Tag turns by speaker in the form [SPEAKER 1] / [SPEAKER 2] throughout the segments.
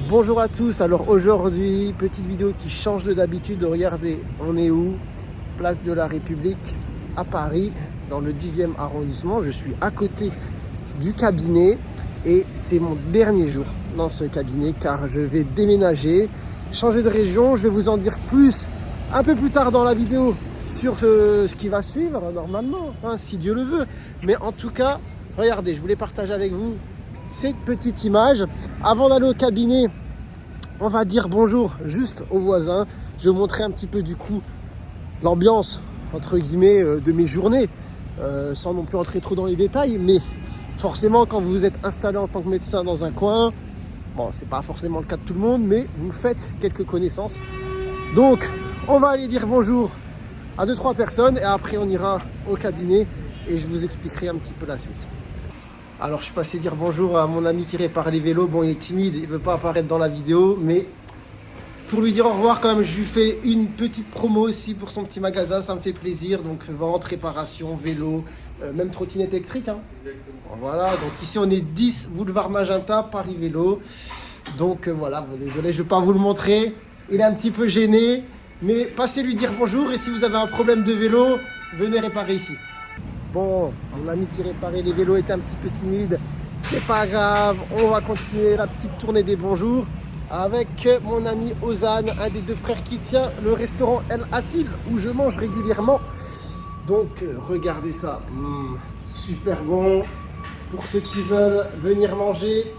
[SPEAKER 1] Bonjour à tous, alors aujourd'hui, petite vidéo qui change de d'habitude. Regardez, on est où? Place de la République à Paris, dans le 10e arrondissement. Je suis à côté du cabinet et c'est mon dernier jour dans ce cabinet car je vais déménager, changer de région. Je vais vous en dire plus un peu plus tard dans la vidéo sur ce qui va suivre normalement, hein, si Dieu le veut. Mais en tout cas, regardez, je voulais partager avec vous cette petite image. Avant d'aller au cabinet, on va dire bonjour juste aux voisins. Je vais vous montrer un petit peu du coup l'ambiance entre guillemets de mes journées, sans non plus rentrer trop dans les détails. Mais forcément, quand vous êtes installé en tant que médecin dans un coin, bon, c'est pas forcément le cas de tout le monde, mais vous faites quelques connaissances. Donc, on va aller dire bonjour à 2-3 personnes et après on ira au cabinet et je vous expliquerai un petit peu la suite. Alors je suis passé dire bonjour à mon ami qui répare les vélos. Bon, il est timide, il ne veut pas apparaître dans la vidéo, mais pour lui dire au revoir quand même, je lui fais une petite promo aussi pour son petit magasin, ça me fait plaisir. Donc vente, réparation, vélo, même trottinette électrique, hein. Exactement. Voilà, donc ici on est 10 boulevard Magenta, Paris Vélo. Donc voilà, bon, désolé, je ne vais pas vous le montrer, il est un petit peu gêné, mais passez lui dire bonjour et si vous avez un problème de vélo, venez réparer ici. Bon, mon ami qui réparait les vélos était un petit peu timide, c'est pas grave, on va continuer la petite tournée des bonjours avec mon ami Ozan, un des deux frères qui tient le restaurant El Assil où je mange régulièrement. Donc regardez ça, super bon pour ceux qui veulent venir manger.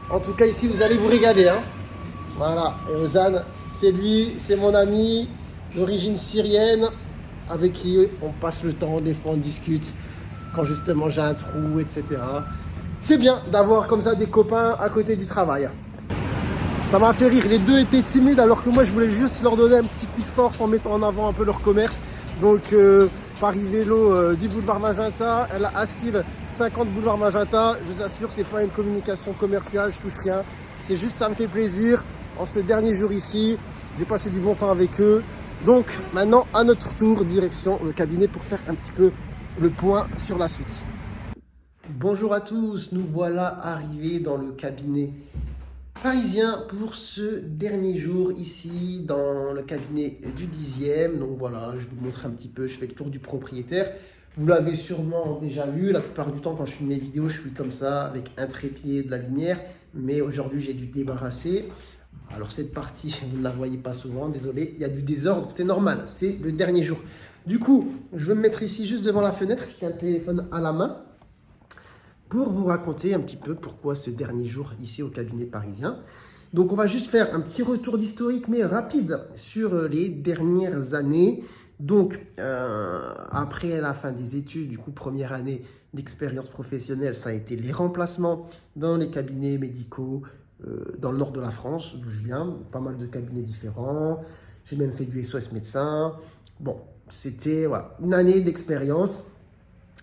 [SPEAKER 1] En tout cas ici vous allez vous régaler, hein. Voilà, et Ozan, c'est lui, c'est mon ami d'origine syrienne, avec qui on passe le temps, des fois on discute quand justement j'ai un trou, etc. C'est bien d'avoir comme ça des copains à côté du travail. Ça m'a fait rire, les deux étaient timides alors que moi je voulais juste leur donner un petit coup de force en mettant en avant un peu leur commerce. Donc Paris Vélo, 10 boulevard Magenta, El Assil 50 boulevard Magenta. Je vous assure, c'est pas une communication commerciale, je touche rien. C'est juste ça me fait plaisir. En ce dernier jour ici, j'ai passé du bon temps avec eux. Donc maintenant, à notre tour, direction le cabinet pour faire un petit peu le point sur la suite. Bonjour à tous, nous voilà arrivés dans le cabinet parisien pour ce dernier jour ici dans le cabinet du 10e. Donc voilà, je vous montre un petit peu, je fais le tour du propriétaire. Vous l'avez sûrement déjà vu, la plupart du temps quand je filme mes vidéos, je suis comme ça avec un trépied, de la lumière. Mais aujourd'hui, j'ai dû débarrasser. Alors cette partie, vous ne la voyez pas souvent, désolé, il y a du désordre, c'est normal, c'est le dernier jour. Du coup, je vais me mettre ici juste devant la fenêtre, qui a le téléphone à la main, pour vous raconter un petit peu pourquoi ce dernier jour ici au cabinet parisien. Donc on va juste faire un petit retour d'historique, mais rapide, sur les dernières années. Donc après la fin des études, du coup première année d'expérience professionnelle, ça a été les remplacements dans les cabinets médicaux, dans le nord de la France, d'où je viens, pas mal de cabinets différents. J'ai même fait du SOS médecin. Bon, c'était voilà, une année d'expérience,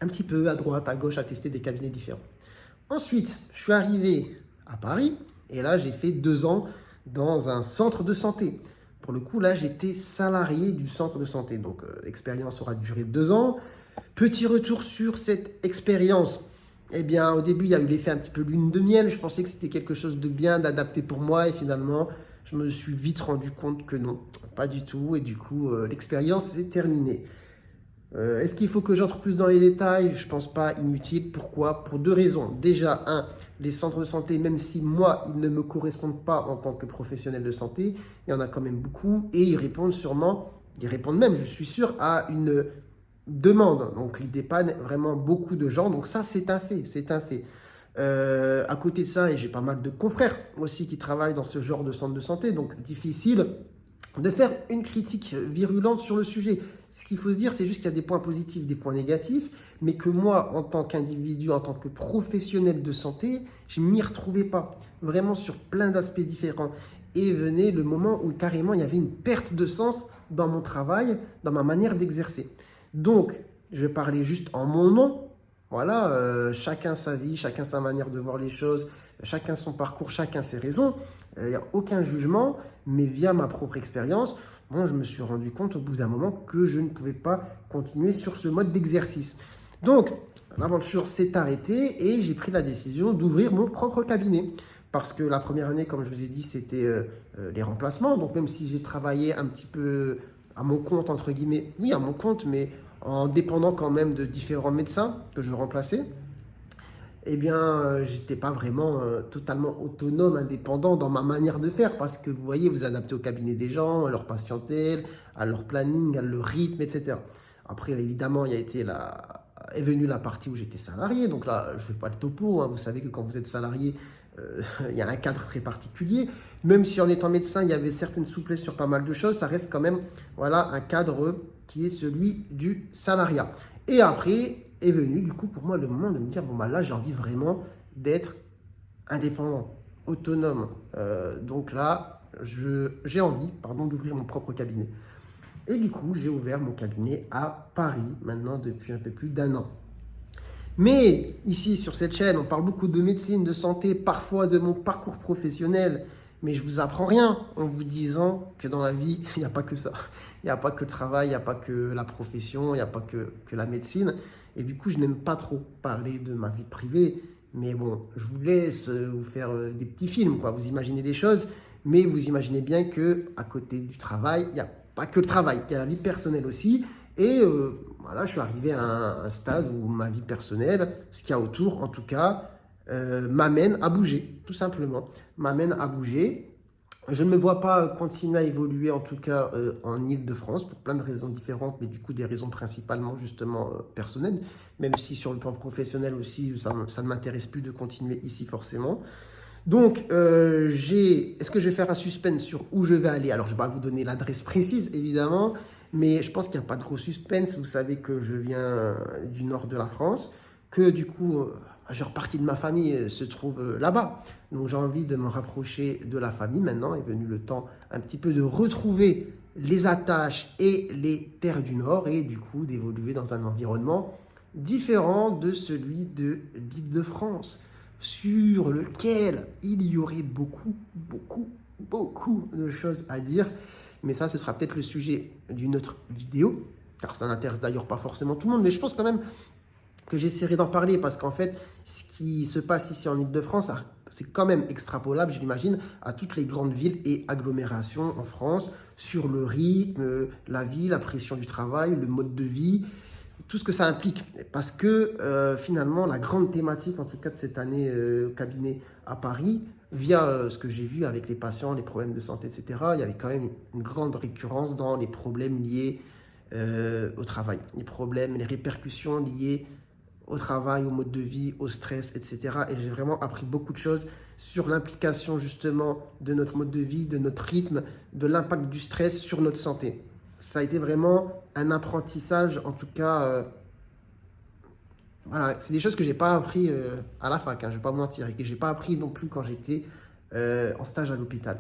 [SPEAKER 1] un petit peu à droite, à gauche, à tester des cabinets différents. Ensuite, je suis arrivé à Paris et là, j'ai fait 2 ans dans un centre de santé. Pour le coup, là, j'étais salarié du centre de santé. Donc, l'expérience aura duré 2 ans. Petit retour sur cette expérience. Eh bien, au début, il y a eu l'effet un petit peu lune de miel. Je pensais que c'était quelque chose de bien, d'adapté pour moi. Et finalement, je me suis vite rendu compte que non, pas du tout. Et du coup, l'expérience est terminée. Est-ce qu'il faut que j'entre plus dans les détails? Je ne pense pas, inutile. Pourquoi? Pour 2 raisons. Déjà, les centres de santé, même si moi, ils ne me correspondent pas en tant que professionnel de santé, il y en a quand même beaucoup. Et ils répondent même, je suis sûr, à une demande. Donc, ils dépannent vraiment beaucoup de gens. Donc, ça, c'est un fait. C'est un fait. À côté de ça, et j'ai pas mal de confrères aussi qui travaillent dans ce genre de centre de santé. Donc, difficile de faire une critique virulente sur le sujet. Ce qu'il faut se dire, c'est juste qu'il y a des points positifs, des points négatifs, mais que moi, en tant qu'individu, en tant que professionnel de santé, je ne m'y retrouvais pas. Vraiment sur plein d'aspects différents. Et venait le moment où carrément, il y avait une perte de sens dans mon travail, dans ma manière d'exercer. Donc, je vais parler juste en mon nom. Voilà, chacun sa vie, chacun sa manière de voir les choses, chacun son parcours, chacun ses raisons. Il n'y a aucun jugement, mais via ma propre expérience, moi, je me suis rendu compte au bout d'un moment que je ne pouvais pas continuer sur ce mode d'exercice. Donc, l'aventure s'est arrêtée et j'ai pris la décision d'ouvrir mon propre cabinet. parce que la première année, comme je vous ai dit, c'était les remplacements. Donc même si j'ai travaillé un petit peu à mon compte, entre guillemets, oui, à mon compte, mais en dépendant quand même de différents médecins que je remplaçais, eh bien, j'étais pas vraiment totalement autonome, indépendant dans ma manière de faire, parce que vous voyez, vous adaptez au cabinet des gens, à leur patientèle, à leur planning, à leur rythme, etc. Après, évidemment, est venue la partie où j'étais salarié, donc là, je ne fais pas le topo, hein. Vous savez que quand vous êtes salarié, il y a un cadre très particulier. Même si en étant médecin, il y avait certaines souplesses sur pas mal de choses, ça reste quand même voilà, un cadre qui est celui du salariat. Et après est venu du coup pour moi le moment de me dire, bon bah là j'ai envie vraiment d'être indépendant, autonome. Donc là, j'ai envie d'ouvrir mon propre cabinet. Et du coup, j'ai ouvert mon cabinet à Paris, maintenant depuis un peu plus d'1 an. Mais ici, sur cette chaîne, on parle beaucoup de médecine, de santé, parfois de mon parcours professionnel. Mais je vous apprends rien en vous disant que dans la vie, il n'y a pas que ça. Il n'y a pas que le travail, il n'y a pas que la profession, il n'y a pas que la médecine. Et du coup, je n'aime pas trop parler de ma vie privée. Mais bon, je vous laisse vous faire des petits films, quoi. Vous imaginez des choses, mais vous imaginez bien qu'à côté du travail, il n'y a pas que le travail, il y a la vie personnelle aussi. Et voilà, je suis arrivé à un stade où ma vie personnelle, ce qu'il y a autour en tout cas, m'amène à bouger, tout simplement. M'amène à bouger. Je ne me vois pas continuer à évoluer en tout cas en Île-de-France pour plein de raisons différentes, mais du coup des raisons principalement justement personnelles, même si sur le plan professionnel aussi, ça ne m'intéresse plus de continuer ici forcément. Donc, est-ce que je vais faire un suspense sur où je vais aller? Alors, je ne vais pas vous donner l'adresse précise, évidemment, mais je pense qu'il n'y a pas de gros suspense. Vous savez que je viens du nord de la France, que du coup, la majeure partie de ma famille se trouve là-bas. Donc, j'ai envie de me rapprocher de la famille. Maintenant est venu le temps un petit peu de retrouver les attaches et les terres du nord et du coup, d'évoluer dans un environnement différent de celui de l'Île-de-France, sur lequel il y aurait beaucoup de choses à dire. Mais ça, ce sera peut-être le sujet d'une autre vidéo, car ça n'intéresse d'ailleurs pas forcément tout le monde. Mais je pense quand même que j'essaierai d'en parler, parce qu'en fait, ce qui se passe ici en Île-de-France, c'est quand même extrapolable, je l'imagine, à toutes les grandes villes et agglomérations en France, sur le rythme, la vie, la pression du travail, le mode de vie, tout ce que ça implique. Parce que finalement, la grande thématique, en tout cas de cette année au cabinet à Paris, via ce que j'ai vu avec les patients, les problèmes de santé, etc., il y avait quand même une grande récurrence dans les problèmes liés au travail. Les problèmes, les répercussions liées au travail, au mode de vie, au stress, etc. Et j'ai vraiment appris beaucoup de choses sur l'implication justement de notre mode de vie, de notre rythme, de l'impact du stress sur notre santé. Ça a été vraiment un apprentissage, en tout cas, voilà, c'est des choses que je n'ai pas appris à la fac, hein, je ne vais pas mentir, et que je n'ai pas appris non plus quand j'étais en stage à l'hôpital.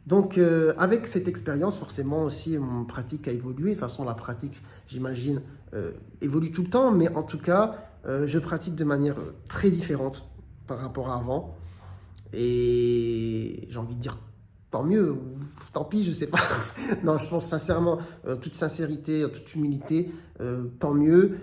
[SPEAKER 1] Donc, avec cette expérience, forcément aussi, mon pratique a évolué. De toute façon, la pratique, j'imagine, évolue tout le temps, mais en tout cas, je pratique de manière très différente par rapport à avant. Et j'ai envie de dire tant mieux, ou tant pis, je sais pas. Non, je pense sincèrement, toute sincérité, toute humilité, tant mieux.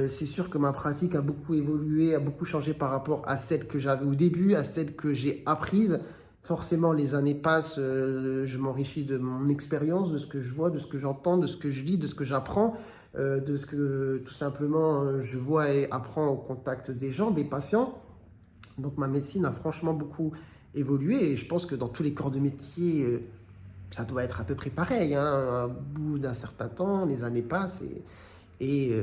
[SPEAKER 1] C'est sûr que ma pratique a beaucoup évolué, a beaucoup changé par rapport à celle que j'avais au début, à celle que j'ai apprise. Forcément, les années passent, je m'enrichis de mon expérience, de ce que je vois, de ce que j'entends, de ce que je lis, de ce que j'apprends, de ce que tout simplement je vois et apprends au contact des gens, des patients. Donc ma médecine a franchement beaucoup évolué et je pense que dans tous les corps de métier, ça doit être à peu près pareil, hein. Au bout d'un certain temps, les années passent et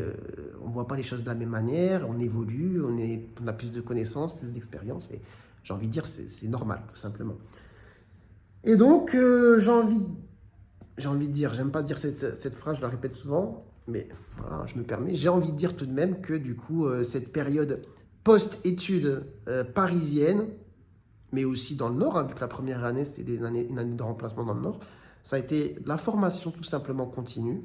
[SPEAKER 1] on ne voit pas les choses de la même manière, on évolue, on a plus de connaissances, plus d'expérience et j'ai envie de dire c'est normal tout simplement. Et donc j'ai envie de dire, j'aime pas dire cette phrase, je la répète souvent, mais voilà, je me permets, j'ai envie de dire tout de même que du coup cette période post-études parisienne, mais aussi dans le Nord, hein, vu que la première année, c'était une année de remplacement dans le Nord, ça a été la formation tout simplement continue.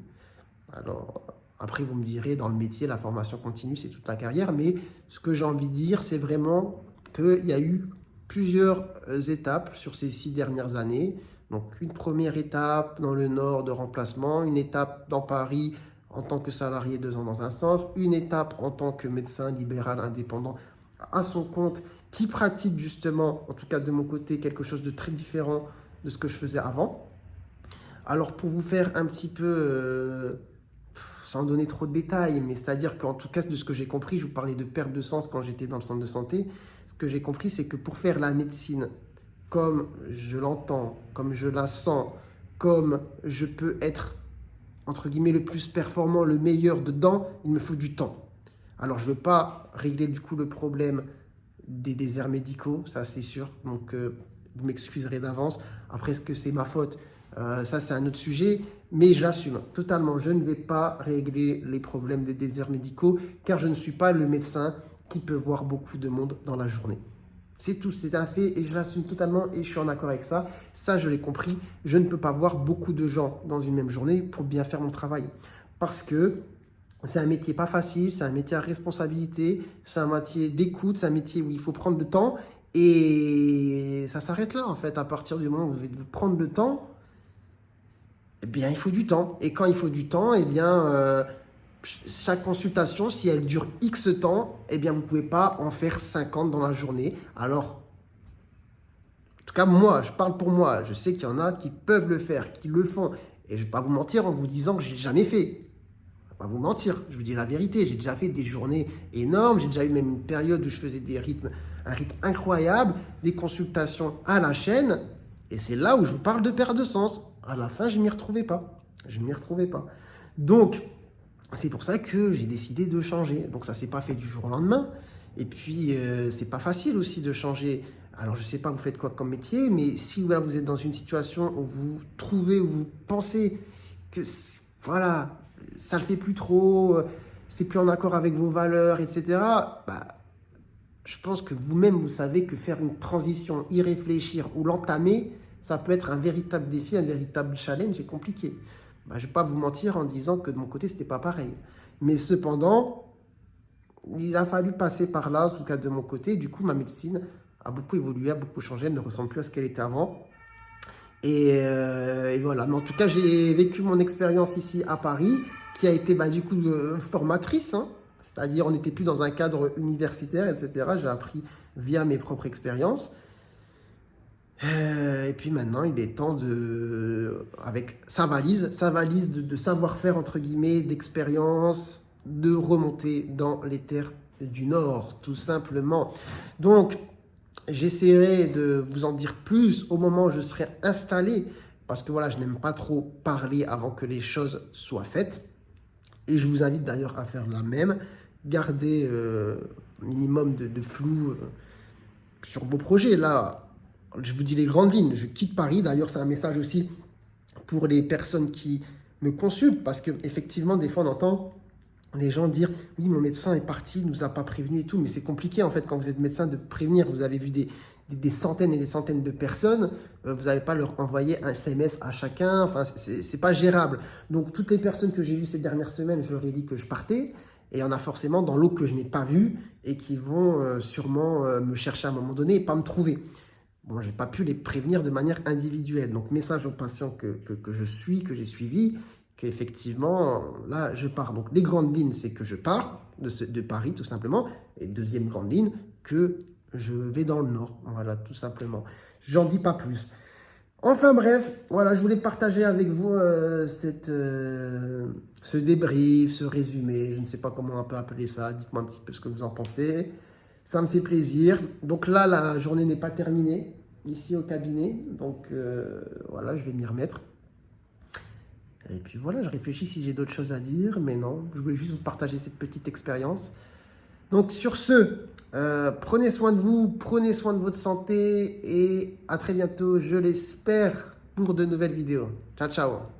[SPEAKER 1] Alors, après, vous me direz, dans le métier, la formation continue, c'est toute la carrière, mais ce que j'ai envie de dire, c'est vraiment qu'il y a eu plusieurs étapes sur ces 6 dernières années. Donc, une première étape dans le Nord de remplacement, une étape dans Paris en tant que salarié 2 ans dans un centre, une étape en tant que médecin libéral indépendant à son compte qui pratique justement, en tout cas de mon côté, quelque chose de très différent de ce que je faisais avant. Alors pour vous faire un petit peu, sans donner trop de détails, mais c'est-à-dire qu'en tout cas de ce que j'ai compris, je vous parlais de perte de sens quand j'étais dans le centre de santé, ce que j'ai compris c'est que pour faire la médecine comme je l'entends, comme je la sens, comme je peux être entre guillemets le plus performant, le meilleur dedans, il me faut du temps. Alors je ne veux pas régler du coup le problème des déserts médicaux, ça c'est sûr, donc vous m'excuserez d'avance. Après, est-ce que c'est ma faute? Ça c'est un autre sujet, mais je l'assume totalement. Je ne vais pas régler les problèmes des déserts médicaux, car je ne suis pas le médecin qui peut voir beaucoup de monde dans la journée. C'est tout, c'est un fait et je l'assume totalement et je suis en accord avec ça. Ça, je l'ai compris. Je ne peux pas voir beaucoup de gens dans une même journée pour bien faire mon travail. Parce que c'est un métier pas facile, c'est un métier à responsabilité, c'est un métier d'écoute, c'est un métier où il faut prendre le temps. Et ça s'arrête là, en fait. À partir du moment où vous devez prendre le temps, eh bien, il faut du temps. Et quand il faut du temps, eh bien, chaque consultation, si elle dure X temps, eh bien, vous ne pouvez pas en faire 50 dans la journée. Alors, en tout cas, moi, je parle pour moi. Je sais qu'il y en a qui peuvent le faire, qui le font. Et je ne vais pas vous mentir en vous disant que je n'ai jamais fait. Je ne vais pas vous mentir. Je vous dis la vérité. J'ai déjà fait des journées énormes. J'ai déjà eu même une période où je faisais un rythme incroyable, des consultations à la chaîne. Et c'est là où je vous parle de perte de sens. À la fin, je ne m'y retrouvais pas. Je ne m'y retrouvais pas. Donc, c'est pour ça que j'ai décidé de changer. Donc ça ne s'est pas fait du jour au lendemain. Et puis, c'est pas facile aussi de changer. Alors, je ne sais pas, vous faites quoi comme métier, mais si voilà, vous êtes dans une situation où vous trouvez, où vous pensez que voilà, ça ne le fait plus trop, c'est plus en accord avec vos valeurs, etc., bah, je pense que vous-même, vous savez que faire une transition, y réfléchir ou l'entamer, ça peut être un véritable défi, un véritable challenge et compliqué. Bah, je ne vais pas vous mentir en disant que de mon côté, ce n'était pas pareil. Mais cependant, il a fallu passer par là, en tout cas de mon côté. Du coup, ma médecine a beaucoup évolué, a beaucoup changé. Elle ne ressemble plus à ce qu'elle était avant. Et voilà. Mais en tout cas, j'ai vécu mon expérience ici à Paris, qui a été du coup formatrice. Hein. C'est-à-dire, on n'était plus dans un cadre universitaire, etc. J'ai appris via mes propres expériences. Et puis maintenant, il est temps avec sa valise de savoir-faire, entre guillemets, d'expérience, de remonter dans les terres du Nord, tout simplement. Donc, j'essaierai de vous en dire plus au moment où je serai installé, parce que voilà, je n'aime pas trop parler avant que les choses soient faites. Et je vous invite d'ailleurs à faire la même. Gardez minimum de flou sur vos projets. Là, je vous dis les grandes lignes. Je quitte Paris. D'ailleurs, c'est un message aussi pour les personnes qui me consultent. Parce qu'effectivement, des fois, on entend des gens dire « Oui, mon médecin est parti, il ne nous a pas prévenu et tout. » Mais c'est compliqué, en fait, quand vous êtes médecin, de prévenir. Vous avez vu des centaines et des centaines de personnes. Vous n'allez pas leur envoyer un SMS à chacun. Enfin, c'est pas gérable. Donc, toutes les personnes que j'ai vues ces dernières semaines, je leur ai dit que je partais. Et il y en a forcément dans l'eau que je n'ai pas vu et qui vont sûrement me chercher à un moment donné et pas me trouver. Bon, je n'ai pas pu les prévenir de manière individuelle. Donc, message aux patients que j'ai suivis, qu'effectivement, là, je pars. Donc, les grandes lignes, c'est que je pars de Paris, tout simplement. Et deuxième grande ligne, que je vais dans le Nord. Voilà, tout simplement. J'en dis pas plus. Enfin bref, voilà, je voulais partager avec vous ce débrief, ce résumé, je ne sais pas comment on peut appeler ça, dites-moi un petit peu ce que vous en pensez, ça me fait plaisir. Donc là, la journée n'est pas terminée, ici au cabinet, donc voilà, je vais m'y remettre. Et puis voilà, je réfléchis si j'ai d'autres choses à dire, mais non, je voulais juste vous partager cette petite expérience. Donc sur ce, prenez soin de vous, prenez soin de votre santé et à très bientôt, je l'espère, pour de nouvelles vidéos. Ciao, ciao.